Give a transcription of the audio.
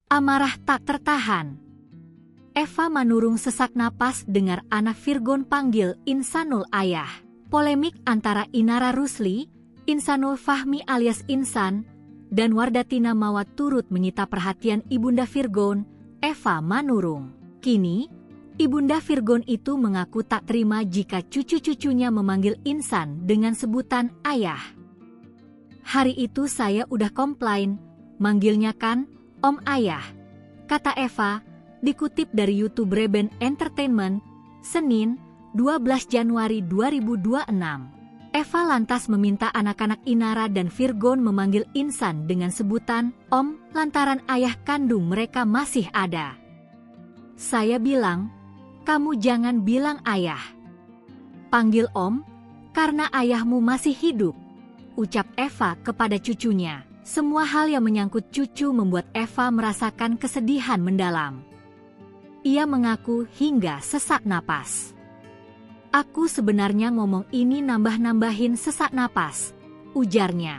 Amarah tak tertahan. Eva Manurung sesak napas dengar anak Virgon panggil Insanul ayah. Polemik antara Inara Rusli, Insanul Fahmi alias Insan, dan Wardatina Mawat turut menyita perhatian Ibunda Virgon, Eva Manurung. Kini, Ibunda Virgon itu mengaku tak terima jika cucu-cucunya memanggil Insan dengan sebutan ayah. Hari itu saya udah komplain, manggilnya kan Om Ayah, kata Eva, dikutip dari YouTube Reben Entertainment, Senin, 12 Januari 2026. Eva lantas meminta anak-anak Inara dan Virgon memanggil Insan dengan sebutan Om lantaran ayah kandung mereka masih ada. Saya bilang, kamu jangan bilang ayah. Panggil Om, karena ayahmu masih hidup, ucap Eva kepada cucunya. Semua hal yang menyangkut cucu membuat Eva merasakan kesedihan mendalam. Ia mengaku hingga sesak napas. Aku sebenarnya ngomong ini nambah-nambahin sesak napas, ujarnya.